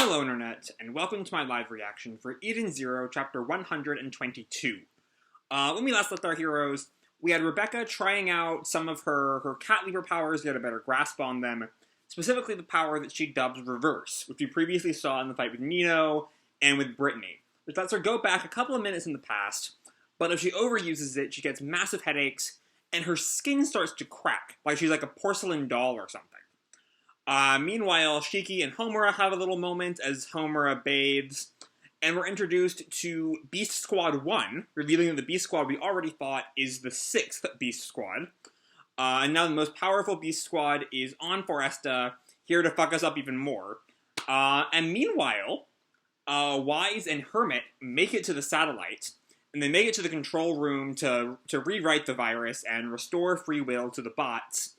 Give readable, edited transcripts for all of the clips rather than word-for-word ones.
Hello Internet, and welcome to my live reaction for Eden Zero, Chapter 122. When we last left our heroes, we had Rebecca trying out some of her cat lever powers to get a better grasp on them, specifically the power that she dubbed Reverse, which we previously saw in the fight with Nino and with Brittany, which lets her go back a couple of minutes in the past, but if she overuses it, she gets massive headaches, and her skin starts to crack, like she's like a porcelain doll or something. Meanwhile, Shiki and Homura have a little moment as Homura bathes, and we're introduced to Beast Squad 1, revealing that the Beast Squad we already thought is the 6th Beast Squad. And now the most powerful Beast Squad is on Foresta, here to fuck us up even more. And meanwhile, Weisz and Hermit make it to the satellite, and they make it to the control room to rewrite the virus and restore free will to the bots,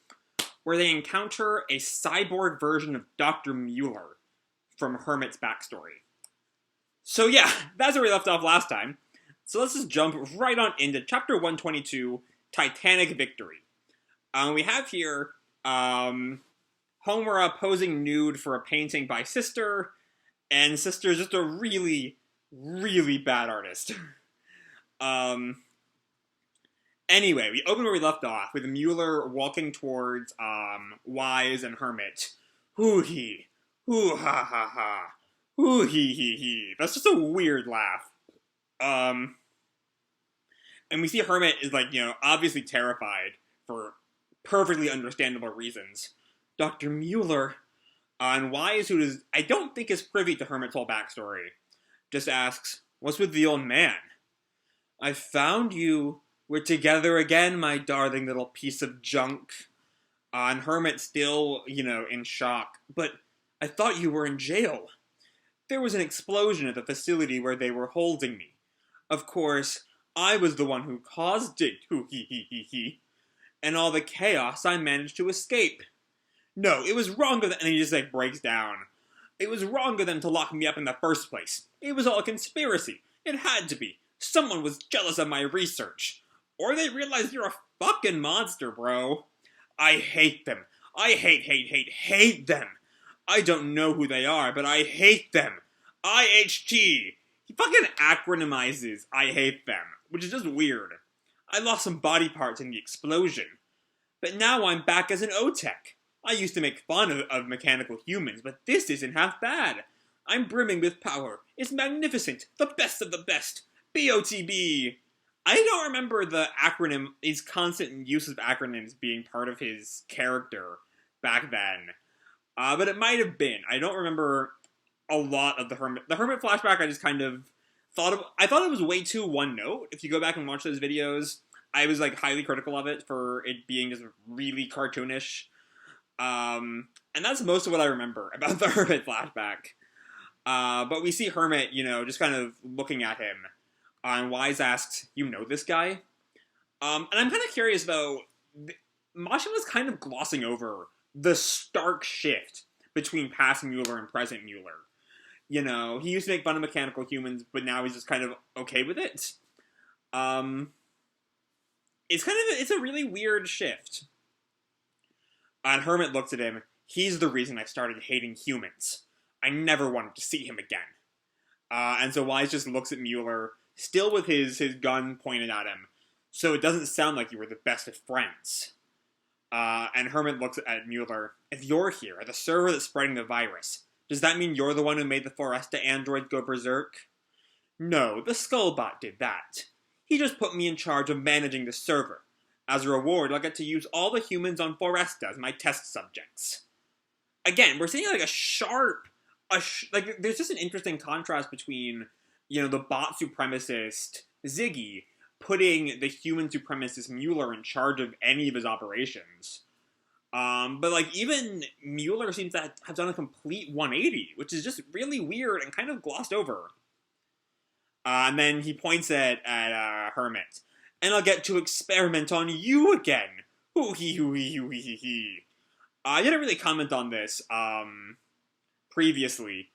where they encounter a cyborg version of Dr. Müller from Hermit's backstory. So yeah, that's where we left off last time. So let's just jump right on into Chapter 122, Titanic Victory. We have here Homura posing nude for a painting by Sister, and Sister is just a really, really bad artist. Anyway, we open where we left off, with Müller walking towards, Weisz and Hermit. Hoo-hee. Hoo-ha-ha-ha. Hoo-hee-hee-hee. That's just a weird laugh. And we see Hermit is, like, obviously terrified, for perfectly understandable reasons. Dr. Müller. And Weisz, who I don't think is privy to Hermit's whole backstory, just asks, "What's with the old man?" "I found you. We're together again, my darling little piece of junk." And Hermit still, in shock. "But I thought you were in jail." "There was an explosion at the facility where they were holding me. Of course, I was the one who caused it, hoo-hee-hee-hee-hee. And all the chaos, I managed to escape. No, it was wrong of them," and he just, breaks down. "It was wrong of them to lock me up in the first place. It was all a conspiracy. It had to be. Someone was jealous of my research. Or they realize you're a fucking monster, bro. I hate them. I hate them. I don't know who they are, but I hate them. IHT. He fucking acronymizes I hate them, which is just weird. I lost some body parts in the explosion. But now I'm back as an O-Tech. I used to make fun of mechanical humans, but this isn't half bad. I'm brimming with power. It's magnificent. The best of the best. BOTB. I don't remember his constant use of acronyms being part of his character back then. But it might have been. I don't remember a lot of the Hermit. The Hermit flashback, I just kind of I thought it was way too one note. If you go back and watch those videos, I was, highly critical of it for it being just really cartoonish. And that's most of what I remember about the Hermit flashback. But we see Hermit, just kind of looking at him. And Weisz asks, "You know this guy?" And I'm kind of curious, though. Mashima's kind of glossing over the stark shift between past Müller and present Müller. He used to make fun of mechanical humans, but now he's just kind of okay with it. It's a really weird shift. And Hermit looks at him. "He's the reason I started hating humans. I never wanted to see him again." And so Weisz just looks at Müller, still with his gun pointed at him, "So it doesn't sound like you were the best of friends." And Hermit looks at Müller. "If you're here, at the server that's spreading the virus, does that mean you're the one who made the Foresta android go berserk?" "No, the Skullbot did that. He just put me in charge of managing the server. As a reward, I'll get to use all the humans on Foresta as my test subjects." Again, we're seeing there's just an interesting contrast between the bot supremacist, Ziggy, putting the human supremacist Müller in charge of any of his operations. But, even Müller seems to have done a complete 180, which is just really weird and kind of glossed over. And then he points at Hermit. "And I'll get to experiment on you again. Hoo-hee-hoo-hee-hoo-hee-hee." I didn't really comment on this, previously.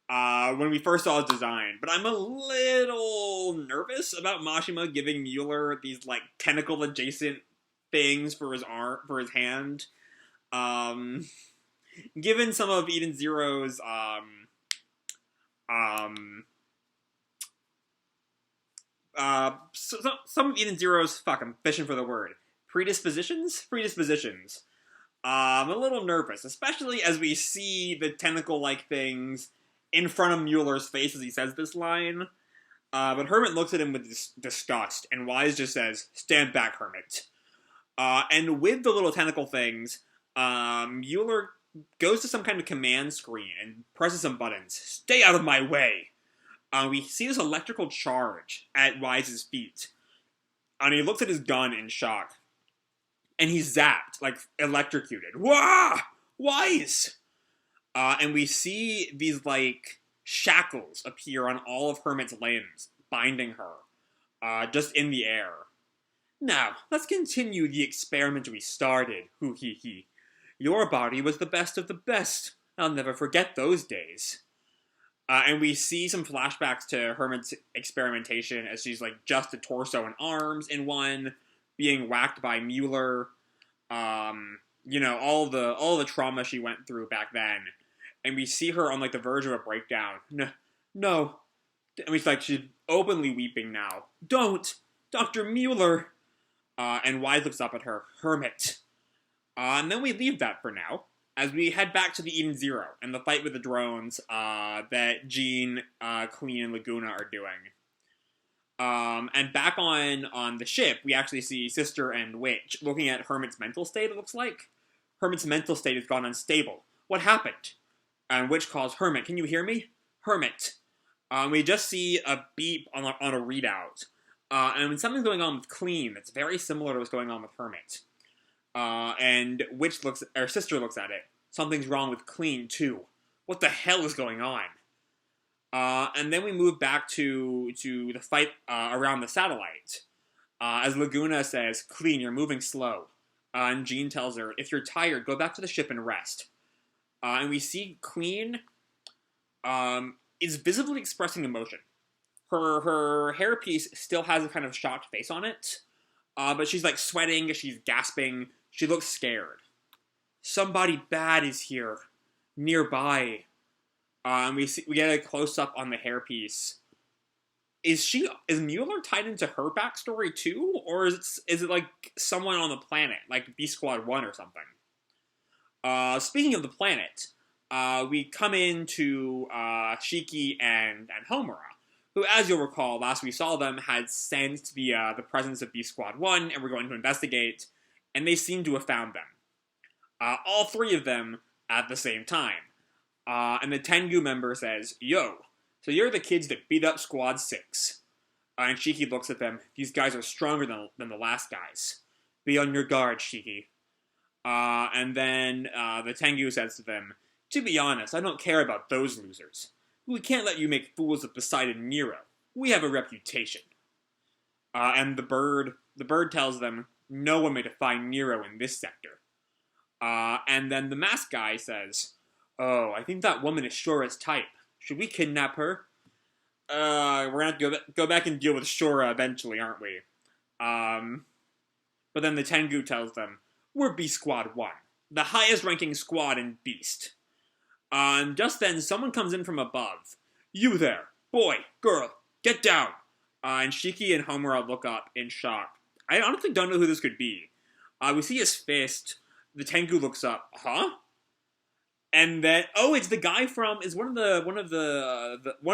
When we first saw his design, but I'm a little nervous about Mashima giving Müller these, tentacle-adjacent things for his hand. Given some of Eden Zero's, Um, some of Eden Zero's, fuck, I'm fishing for the word. Predispositions? Predispositions. I'm a little nervous, especially as we see the tentacle-like things in front of Mueller's face as he says this line. But Hermit looks at him with disgust, and Weisz just says, "Stand back, Hermit." And with the little tentacle things, Mueller goes to some kind of command screen and presses some buttons. "Stay out of my way!" We see this electrical charge at Weiss's feet. And he looks at his gun in shock. And he's zapped, like electrocuted. Wah! Weisz! And we see these, like, shackles appear on all of Hermit's limbs, binding her, just in the air. "Now, let's continue the experiment we started, hoo hee hee. Your body was the best of the best. I'll never forget those days." And we see some flashbacks to Hermit's experimentation as she's, like, just a torso and arms in one, being whacked by Müller. You know, all the trauma she went through back then. And we see her on, like, the verge of a breakdown. No. And she's openly weeping now. "Don't! Dr. Müller!" And Weisz looks up at her. "Hermit." And then we leave that for now, as we head back to the Eden Zero and the fight with the drones that Jean, Kleene, and Laguna are doing. And back on the ship, we actually see Sister and Witch looking at Hermit's mental state, it looks like. Hermit's mental state has gone unstable. What happened? And Witch calls, "Hermit, can you hear me? Hermit." We just see a beep on a readout. And something's going on with Kleene that's very similar to what's going on with Hermit. And Sister looks at it. Something's wrong with Kleene, too. What the hell is going on? And then we move back to the fight around the satellite. As Laguna says, "Kleene, you're moving slow." And Jean tells her, "If you're tired, go back to the ship and rest." And we see Kleene is visibly expressing emotion. Her hairpiece still has a kind of shocked face on it. But she's, like, sweating, she's gasping, she looks scared. "Somebody bad is here, nearby." And we get a close-up on the hairpiece. Is Müller tied into her backstory, too? Or is it like, someone on the planet, like B-Squad 1 or something? Speaking of the planet, we come into Shiki and Homura, who, as you'll recall, last we saw them, had sensed the presence of B-Squad 1, and were going to investigate, and they seem to have found them. All three of them at the same time. And the Tengu member says, "Yo, so you're the kids that beat up Squad 6. And Shiki looks at them. "These guys are stronger than the last guys. Be on your guard, Shiki." And then the Tengu says to them, "To be honest, I don't care about those losers. We can't let you make fools of Poseidon Nero. We have a reputation." And the bird tells them, "No one may defy Nero in this sector." And then the masked guy says, "Oh, I think that woman is Shora's type. Should we kidnap her?" We're gonna have to go back and deal with Shora eventually, aren't we? But then the Tengu tells them, "We're B-Squad 1, the highest ranking squad in Beast." And just then, someone comes in from above. "You there, boy, girl, get down." And Shiki and Homura look up in shock. I honestly don't know who this could be. We see his fist. The Tengu looks up. "Huh?" And then, it's the guy is one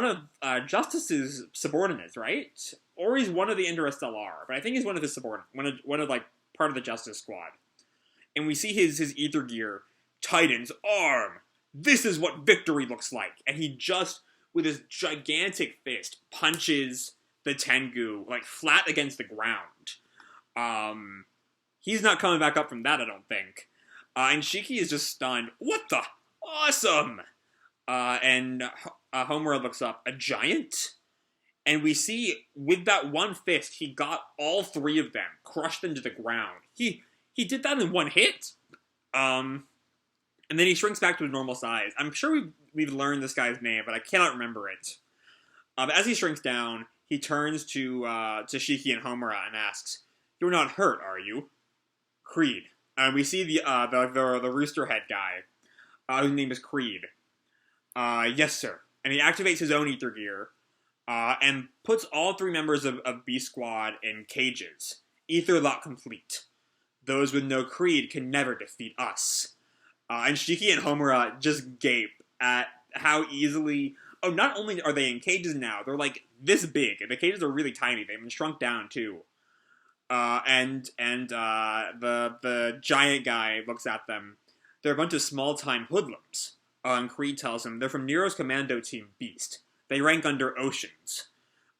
of Justice's subordinates, right? Or he's one of the Interstellar, but I think he's one of his subordinates, one of like part of the Justice Squad. And we see his ether gear, Titan's arm. This is what victory looks like. And he just, with his gigantic fist, punches the Tengu like flat against the ground. He's not coming back up from that, I don't think. And Shiki is just stunned. "What the? Awesome!" And Homura looks up. "A giant?" And we see, with that one fist, he got all three of them, crushed them to the ground. He did that in one hit. And then he shrinks back to his normal size. I'm sure we've learned this guy's name, but I cannot remember it. But as he shrinks down, he turns to Shiki and Homura and asks, "You're not hurt, are you?" "Creed." And we see the rooster head guy, whose name is Creed. "Yes, sir. and he activates his own ether gear, and puts all three members of B Squad in cages. Ether lock complete. Those with no creed can never defeat us. And Shiki and Homura just gape at how easily... Oh, not only are they in cages now, they're like this big. The cages are really tiny. They've been shrunk down too. The giant guy looks at them. They're a bunch of small-time hoodlums. And Creed tells him they're from Nero's commando team, Beast. They rank under Oceans.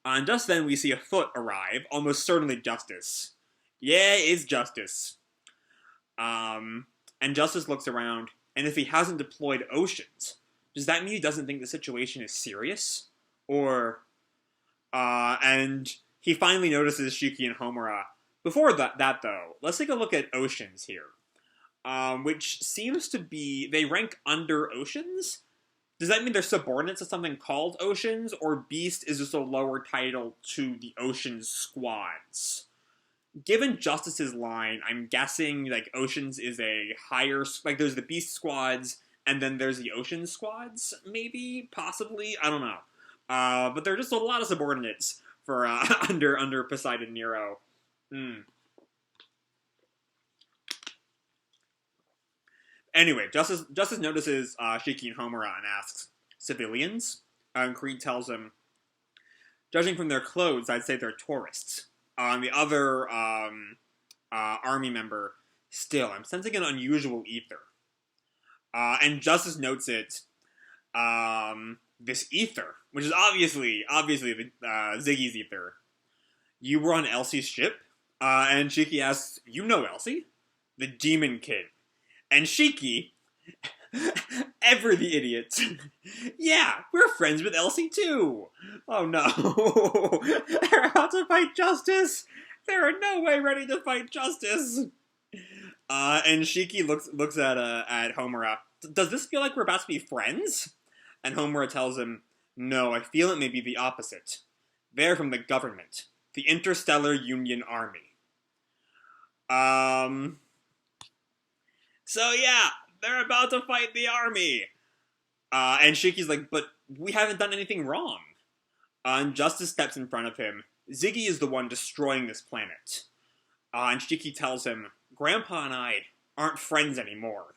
And just then we see a foot arrive, almost certainly Justice. Yeah, it's Justice. And Justice looks around, and if he hasn't deployed Oceans, does that mean he doesn't think the situation is serious? Or, and he finally notices Shiki and Homura. Before that though, let's take a look at Oceans here. Which seems to be, they rank under Oceans? Does that mean they're subordinates to something called Oceans, or Beast is just a lower title to the Oceans squads? Given Justice's line, I'm guessing, like, Oceans is a higher, like, there's the Beast squads, and then there's the Oceans squads, maybe? Possibly? I don't know. But there are just a lot of subordinates for, under Poseidon Nero. Anyway, Justice notices Shiki and Homura and asks, civilians? And Creed tells him, judging from their clothes, I'd say they're tourists. The other army member, still, I'm sensing an unusual ether. And Justice notes it, this ether, which is obviously the Ziggy's ether. You were on Elsie's ship? And Shiki asks, you know Elsie? The Demon King. And Shiki, ever the idiot, yeah, we're friends with Elsie too. Oh no, they're about to fight Justice. They're in no way ready to fight Justice. And Shiki looks at Homura. Does this feel like we're about to be friends? And Homura tells him, no, I feel it may be the opposite. They're from the government, the Interstellar Union Army. So yeah, they're about to fight the army. And Shiki's like, but we haven't done anything wrong. And Justice steps in front of him. Ziggy is the one destroying this planet. And Shiki tells him, Grandpa and I aren't friends anymore.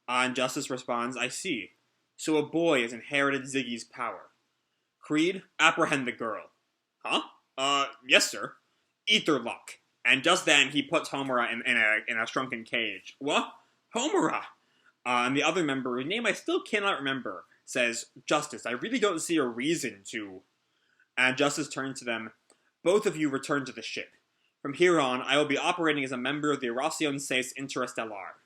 And Justice responds, I see. So a boy has inherited Ziggy's power. Creed, apprehend the girl. Huh? Yes, sir. Ether lock. And just then, he puts Homura in a shrunken cage. What? Homura! And the other member, whose name I still cannot remember, says, Justice, I really don't see a reason to... And Justice turns to them. Both of you return to the ship. From here on, I will be operating as a member of the Erasion 6 Interstellar.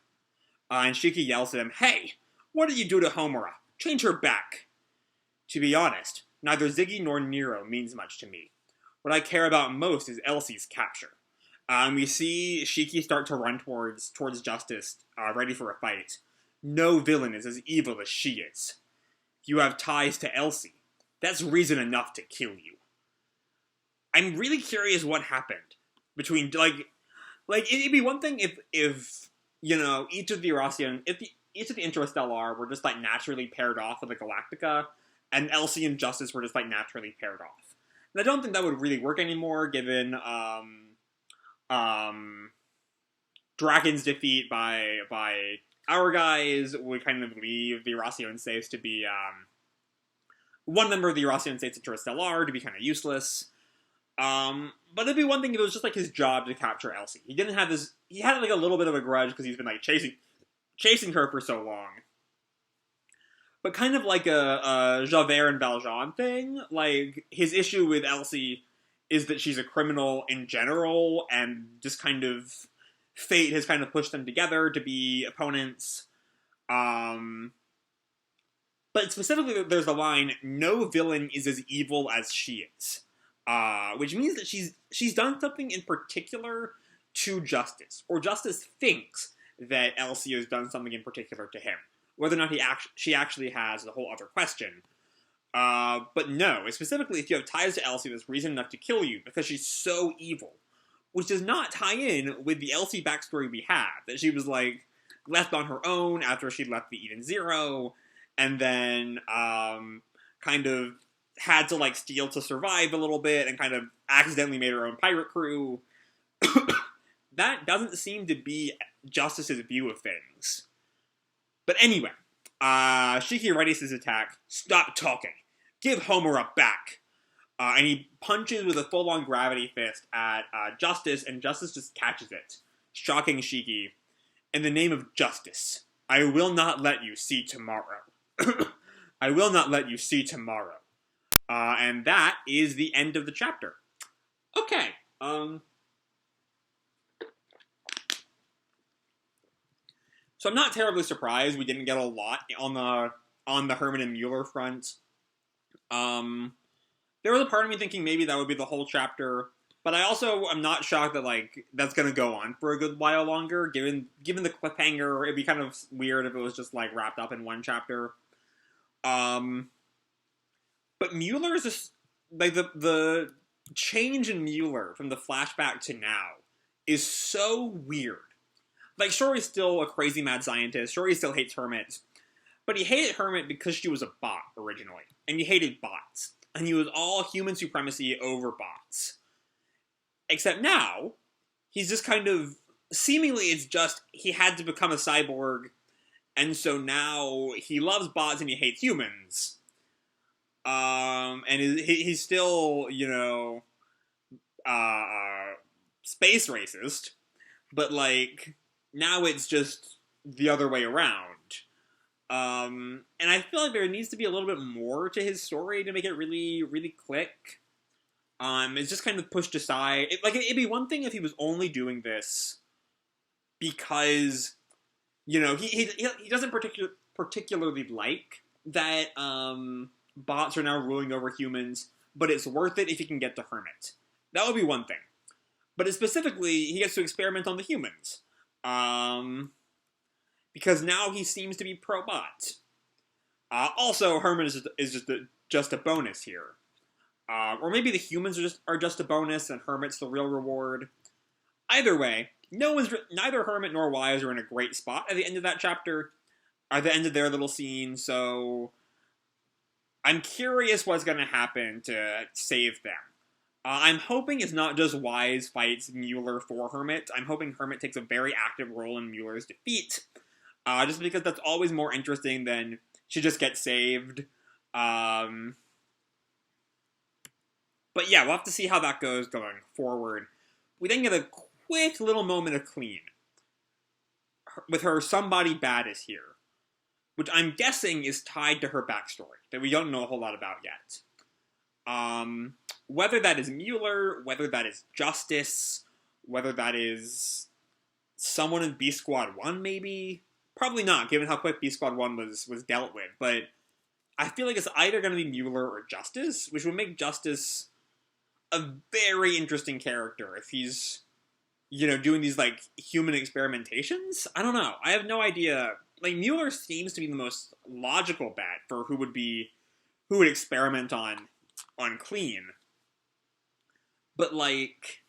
And Shiki yells at him, Hey! What did you do to Homura? Change her back! To be honest, neither Ziggy nor Nero means much to me. What I care about most is Elsie's capture. We see Shiki start to run towards Justice, ready for a fight. No villain is as evil as she is. If you have ties to Elsie, that's reason enough to kill you. I'm really curious what happened between, like it'd be one thing if you know, each of the Interstellar were just, like, naturally paired off with the Galactica, and Elsie and Justice were just, like, naturally paired off. And I don't think that would really work anymore, given, Dragon's defeat by our guys would kind of leave the Erasion 6 to be, one member of the Erasion 6 Interstellar to be kind of useless. But it'd be one thing if it was just, like, his job to capture Elsie. He had, like, a little bit of a grudge because he's been, like, chasing her for so long. But kind of like a Javert and Valjean thing, like, his issue with Elsie is that she's a criminal in general, and just kind of fate has kind of pushed them together to be opponents. But specifically, there's the line, no villain is as evil as she is. Which means that she's done something in particular to Justice, or Justice thinks that Elsie has done something in particular to him. Whether or not she actually has is a whole other question. But no, specifically if you have ties to Elsie, there's reason enough to kill you, because she's so evil. Which does not tie in with the Elsie backstory we have, that she was, like, left on her own after she left the Eden Zero, and then, kind kind of had to, like, steal to survive a little bit and kind of accidentally made her own pirate crew. That doesn't seem to be Justice's view of things. But anyway, Shiki readies his attack. Stop talking. Give Homura back. And he punches with a full-on gravity fist at Justice, and Justice just catches it, shocking Shiki. In the name of justice, I will not let you see tomorrow. I will not let you see tomorrow. And that is the end of the chapter. Okay. So I'm not terribly surprised we didn't get a lot on the Hermit and Müller front. There was a part of me thinking maybe that would be the whole chapter, but I also am not shocked that, like, that's gonna go on for a good while longer, given the cliffhanger. It'd be kind of weird if it was just, like, wrapped up in one chapter. But Müller's just, like, the change in Müller from the flashback to now is so weird. Like, sure, he's still a crazy mad scientist, sure, he still hates Hermit, but he hated Hermit because she was a bot originally, and he hated bots. And he was all human supremacy over bots. Except now, he's just kind of, seemingly it's just, he had to become a cyborg, and so now he loves bots and he hates humans. And he's still, you know, space racist, but, like, now it's just the other way around. And I feel like there needs to be a little bit more to his story to make it really, really click. It's just kind of pushed aside. It'd be one thing if he was only doing this because, you know, he doesn't particularly like that, bots are now ruling over humans, but it's worth it if he can get to Hermit. That would be one thing. But specifically, he gets to experiment on the humans. Because now he seems to be pro-bot. Also, Hermit is just a bonus here. Or maybe the humans are just a bonus and Hermit's the real reward. Either way, neither Hermit nor Weisz are in a great spot at the end of that chapter, at the end of their little scene, so I'm curious what's going to happen to save them. I'm hoping it's not just Weisz fights Müller for Hermit. I'm hoping Hermit takes a very active role in Müller's defeat. Just because that's always more interesting than she just gets saved. But yeah, we'll have to see how that goes going forward. We then get a quick little moment of Kleene. With her somebody bad is here. Which I'm guessing is tied to her backstory, that we don't know a whole lot about yet. Whether that is Müller, whether that is Justice, whether that is someone in B Squad 1 maybe. Probably not, given how quick B Squad 1 was dealt with, but I feel like it's either going to be Müller or Justice, which would make Justice a very interesting character if he's, you know, doing these, like, human experimentations? I don't know. I have no idea. Like, Müller seems to be the most logical bet for who would experiment on Kleene. But, like,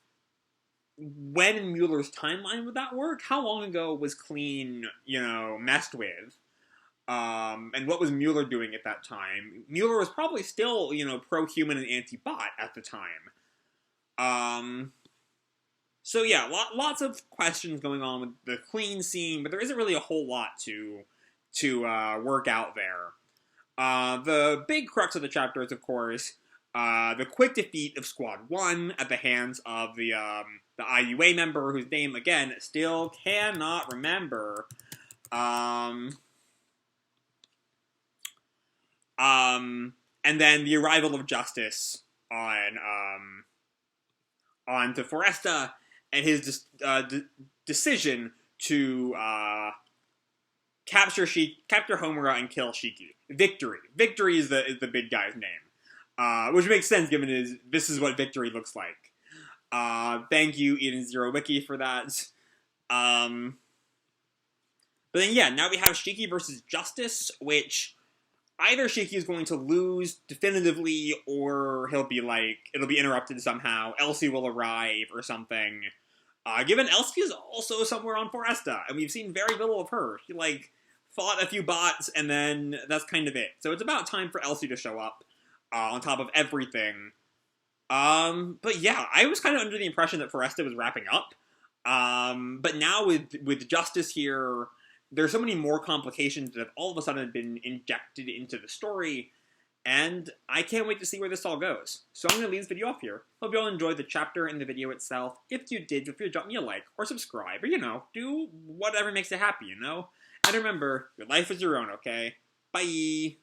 when in Müller's timeline would that work? How long ago was Kleene, you know, messed with? And what was Müller doing at that time? Müller was probably still, you know, pro-human and anti-bot at the time. So yeah, lots of questions going on with the Kleene scene, but there isn't really a whole lot to work out there. The big crux of the chapter is, of course, the quick defeat of Squad 1 at the hands of the IUA member, whose name, again, still cannot remember. And then the arrival of Justice onto Foresta, and his decision to capture Homura and kill Shiki. Victory. Victory is the big guy's name. Which makes sense given this is what victory looks like. Thank you, Eden Zero Wiki, for that. But then, yeah, now we have Shiki versus Justice, which either Shiki is going to lose definitively, or it'll be interrupted somehow. Elsie will arrive or something. Given Elsie is also somewhere on Foresta, and we've seen very little of her. She, like, fought a few bots, and then that's kind of it. So it's about time for Elsie to show up. on top of everything. But yeah, I was kind of under the impression that Foresta was wrapping up. But now with Justice here, there's so many more complications that have all of a sudden been injected into the story, and I can't wait to see where this all goes. So I'm going to leave this video off here. Hope you all enjoyed the chapter and the video itself. If you did, feel free to drop me a like, or subscribe, or, do whatever makes you happy, And remember, your life is your own, okay? Bye!